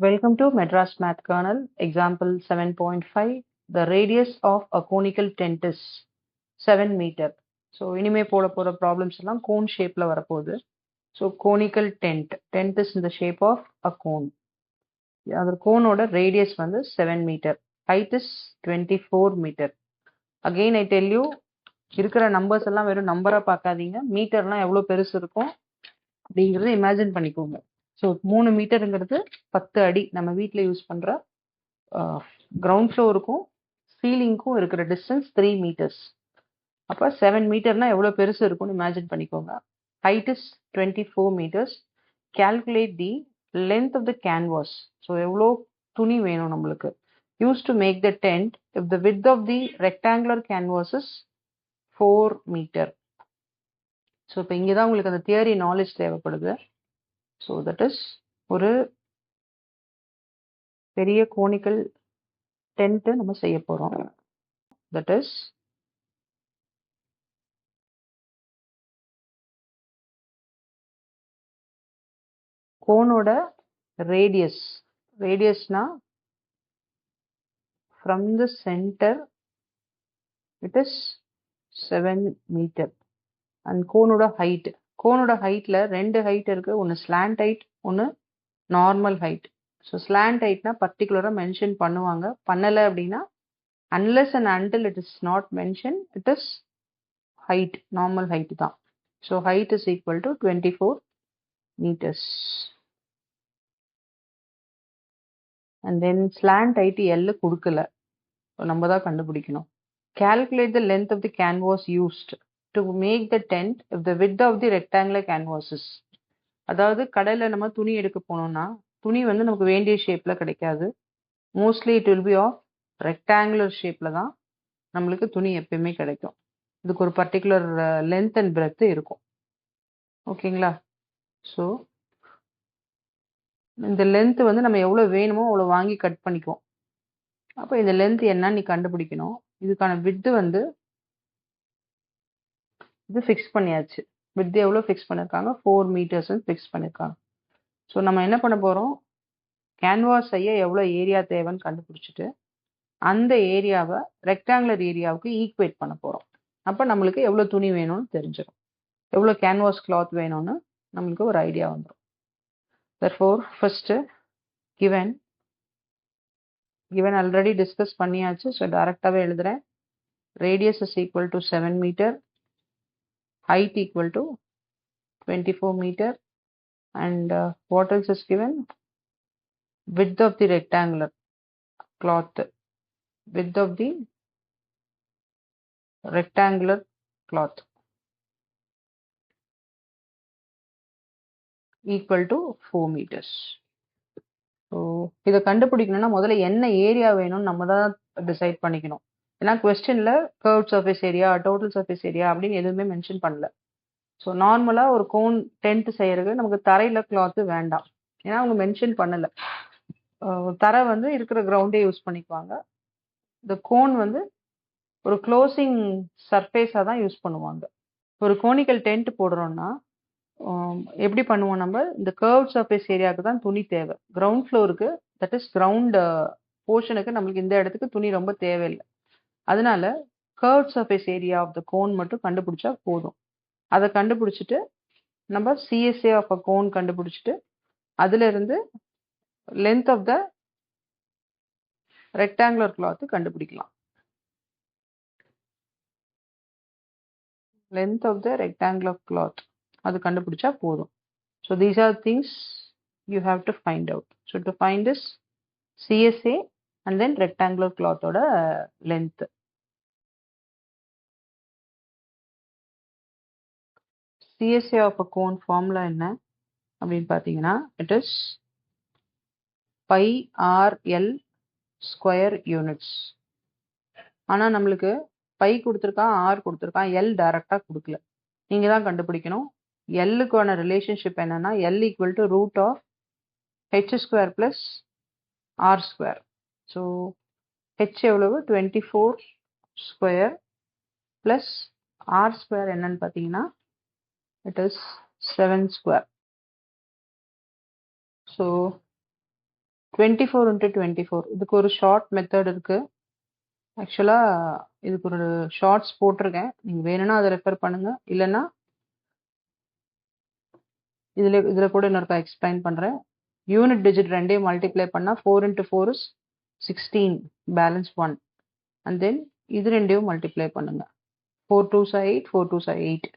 Welcome to Madras Math Kernel, example 7.5. The radius of a conical tent is 7 meter. So, இனிமே போட போற problems எல்லாம் cone shapeல வரப்போகுது. So, conical tent. Tent is in the shape of a cone. அந்த கோனோட radius வந்து 7 meter. Height is 24 meter. Again, I tell you, இருக்கிற numbers எல்லாம் வெறும் நம்பரா பார்க்காதீங்க. மீட்டர்லாம் எவ்வளவு பெருசு இருக்கும் அப்படிங்கறத இமேஜின் பண்ணிக்கோங்க. ஸோ 3 மீட்டருங்கிறது 10 அடி. நம்ம வீட்டில் யூஸ் பண்ணுற கிரவுண்ட் ஃப்ளோருக்கும் சீலிங்க்கும் இருக்கிற டிஸ்டன்ஸ் 3 மீட்டர்ஸ். அப்போ 7 மீட்டர்னா எவ்வளோ பெருசு இருக்கும்னு இமேஜின் பண்ணிக்கோங்க. Height is 24 metres. Calculate the length of the canvas. So எவ்வளோ துணி வேணும் நம்மளுக்கு. Use to make the tent if the width of the rectangular canvas is 4 metre. So இப்போ இங்கே தான் உங்களுக்கு அந்த தியரி நாலேஜ் தேவைப்படுது. ஸோ தட் இஸ் ஒரு பெரிய கோனிக்கல் டென்ட் நம்ம செய்ய போறோம். தட் இஸ் கோனோட ரேடியஸ். ரேடியஸ்னா from the centre it is 7 metre. And கோனோட ஹைட். கோனோட ஹைட்ல 2 ஹைட் இருக்கு. ஒன்று ஸ்லாண்ட் ஹைட், ஒன்று நார்மல் ஹைட். ஸோ ஸ்லாண்ட் ஹைட்னா பர்டிகுலராக மென்ஷன் பண்ணுவாங்க. பண்ணலை அப்படின்னா unless and until it is not mentioned, it is height, normal height தான். So height is equal to 24 meters. And then slant height L கொடுக்கல. So நம்ம தான் கண்டுபிடிக்கணும். Calculate the length of the canvas used to make the tent if the width of the rectangular canvas is. அதாவது கடையில் நம்ம துணி எடுக்க போனோம்னா துணி வந்து நமக்கு வேண்டிய ஷேப்ல கிடைக்காது. Mostly it will be of rectangular ஷேப்ல தான் நம்மளுக்கு துணி எப்பயுமே கிடைக்கும். இதுக்கு ஒரு பர்டிகுலர் லென்த் அண்ட் பிரெத் இருக்கும். ஓகேங்களா? ஸோ இந்த லென்த் வந்து நம்ம எவ்வளோ வேணுமோ அவ்வளோ வாங்கி கட் பண்ணிக்குவோம். அப்போ இந்த லென்த் என்னன்னு நீ கண்டுபிடிக்கணும். இதுக்கான வித்து வந்து இது ஃபிக்ஸ் பண்ணியாச்சு. வித்து எவ்வளோ ஃபிக்ஸ் பண்ணியிருக்காங்க? 4 மீட்டர்ஸ் ஃபிக்ஸ் பண்ணியிருக்காங்க. ஸோ நம்ம என்ன பண்ண போகிறோம்? கேன்வாஸ் செய்ய எவ்வளோ ஏரியா தேவைன்னு கண்டுபிடிச்சிட்டு அந்த ஏரியாவை ரெக்டாங்குலர் ஏரியாவுக்கு ஈக்குவேட் பண்ண போகிறோம். அப்போ நம்மளுக்கு எவ்வளோ துணி வேணும்னு தெரிஞ்சிடும். எவ்வளோ கேன்வாஸ் கிளாத் வேணும்னு நம்மளுக்கு ஒரு ஐடியா வந்துடும். Therefore, first given already discuss பண்ணியாச்சு. ஸோ டைரக்டாகவே எழுதுறேன். Radius is equal to 7 metre, height equal to 24 meter, and what else is given? Width of the rectangular cloth. Width of the rectangular cloth equal to 4 meters. So இதை கண்டுபிடிக்கணும்னா முதல்ல என்ன area வேணும்னு நம்ம தான் டிசைட் பண்ணிக்கணும். ஏன்னா கொஸ்டின்ல curve surface area, total surface area அப்படின்னு எதுவுமே மென்ஷன் பண்ணல. ஸோ நார்மலாக ஒரு கோன் டென்ட் செய்யறதுக்கு நமக்கு தரையில் கிளாத்து வேண்டாம். ஏன்னா அவங்க மென்ஷன் பண்ணலை. தரை வந்து இருக்கிற கிரவுண்டே யூஸ் பண்ணிக்குவாங்க. இந்த கோன் வந்து ஒரு க்ளோசிங் சர்ஃபேஸாக தான் யூஸ் பண்ணுவாங்க. ஒரு கோனிக்கல் டென்ட் போடுறோம்னா எப்படி பண்ணுவோம்? நம்ம இந்த கர்வ் சர்ஃபேஸ் ஏரியாவுக்கு தான் துணி தேவை. கிரவுண்ட் ஃப்ளோருக்கு, தட் இஸ் கிரவுண்ட் போர்ஷனுக்கு நம்மளுக்கு இந்த இடத்துக்கு துணி ரொம்ப தேவையில்லை. அதனால curve surface area of the cone மட்டும் கண்டுபிடிச்சா போதும். அதை கண்டுபிடிச்சிட்டு நம்ம சிஎஸ்ஏ ஆஃப் அ கோன் கண்டுபிடிச்சிட்டு அதுல இருந்து length of the rectangular cloth கண்டுபிடிக்கலாம். Length of the rectangular cloth அது கண்டுபிடிச்சா போதும். So these are things you have to find out. So to find this CSA and then rectangular கிளாத்தோட length. CSA of a cone formula என்ன அப்படின்னு பார்த்தீங்கன்னா it is pi RL square units. ஆனால் நம்மளுக்கு by கொடுத்துருக்கான், ஆர் கொடுத்துருக்கான், L டைரக்டாக கொடுக்கல. நீங்கள் தான் கண்டுபிடிக்கணும். எல்லுக்கான ரிலேஷன்ஷிப் என்னன்னா L equal to root of H square plus R square. So H எவ்வளவு? 24 ஸ்கொயர் பிளஸ் ஆர் ஸ்கொயர் என்னன்னு பார்த்தீங்கன்னா it is 7 square. So 24 into 24. இதுக்கு ஒரு ஷார்ட் மெத்தட் இருக்கு. ஆக்சுவலா இதுக்கு ஒரு ஷார்ட்ஸ் போட்டிருக்கேன். நீங்க வேணும்னா அதை ரெஃபர் பண்ணுங்க. இல்லைன்னா இதுல கூட இன்னொருக்கா எக்ஸ்பிளைன் பண்றேன். யூனிட் டிஜிட் ரெண்டையும் மல்டிப்ளை பண்ணா 4 into 4 is 16, balance 1. And then இது ரெண்டையும் மல்டிப்ளை பண்ணுங்க. 4 2s are 8, 4 2s are 8.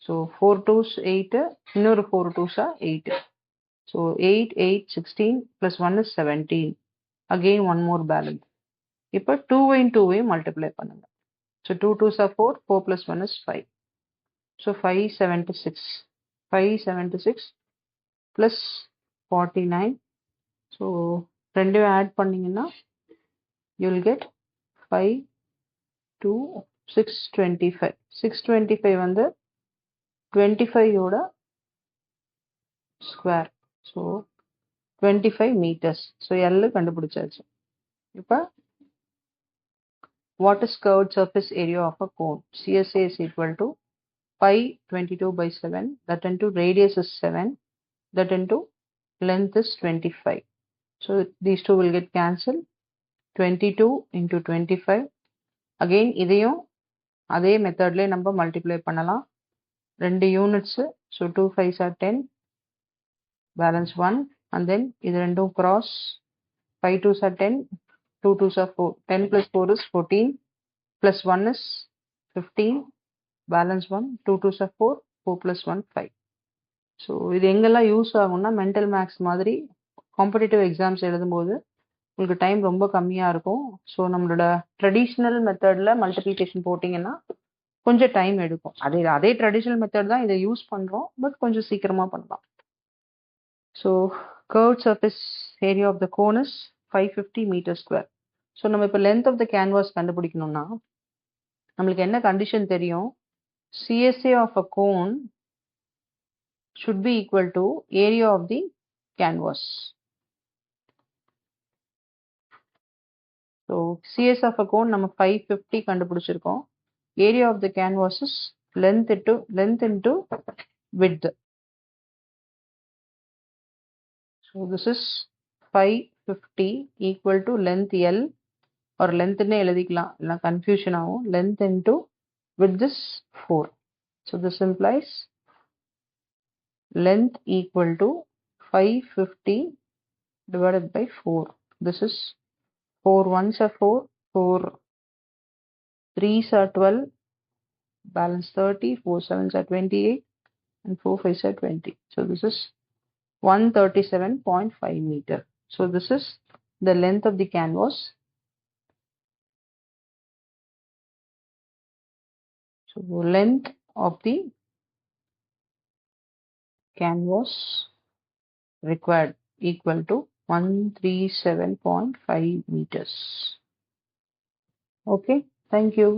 So 4 2s 8, இன்னொரு 4 2s are 8. So 8 8 16 plus 1 is 17. Again one more balance. இப்போ 2 2 மல்டிப்ளை பண்ணுங்க. So 2 2s are 4, 4 plus 1 is 5. So 576. 576 plus 49. So ரெண்டையும் add பண்ணீங்கன்னா you will get 5 2 625. 625 வந்து 25 ஓட square. So 25 meters. So L கண்டுபிடிச்சாச்சு. இப்போ what is curved surface area of a cone? CSA is equal to pi 22 by 7, that into radius is 7, that into length is 25. So these two will get cancelled. 22 into 25. Again இதையும் அதே மெத்தட்ல நம்ம multiply பண்ணலாம். 2 units. So 2 5s are 10, balance 1. and then இது ரெண்டும் cross. 5 2s are 10, 2 2s are 4. 10 plus 4 is 14, plus 1 is 15, balance 1. 2 2s are 4, 4 plus 1 5. So இது எங்கெல்லாம் use ஆகும்னா மென்டல் மேக்ஸ் மாதிரி காம்படிட்டிவ் எக்ஸாம்ஸ் எழுதும்போது உங்களுக்கு டைம் ரொம்ப கம்மியாக இருக்கும். ஸோ நம்மளோட ட்ரெடிஷ்னல் மெத்தடில் மல்டிப்ளிகேஷன் போட்டிங்கன்னா கொஞ்சம் டைம் எடுக்கும். அதே ட்ரெடிஷ்னல் மெத்தட் தான் இதை யூஸ் பண்ணுறோம், பட் கொஞ்சம் சீக்கிரமாக பண்ணலாம். So curved surface area of the cone is 550 metre square. So நம்ம இப்போ லென்த் ஆஃப் த கேன்வாஸ் கண்டுபிடிக்கணும்னா நம்மளுக்கு என்ன கண்டிஷன் தெரியும்? CSA of a cone should be equal to area of the canvas. So CS of a cone நம்ம 550 கண்டுபிடிச்சிருக்கோம். Area of the canvas is length into width. So this is 550 equal to length L, or length னே எழுதிக்கலாம், இல்ல confusion ஆகும். Length into width is 4. So this implies length equal to 550 divided by 4. This is 4 1s are 4, 4 3s are 12, balance 30, 4 7s are 28, and 4 5s are 20. So this is 137.5 meter. So this is the length of the canvas. So length of the canvas required equal to 137.5 meters. Okay, thank you.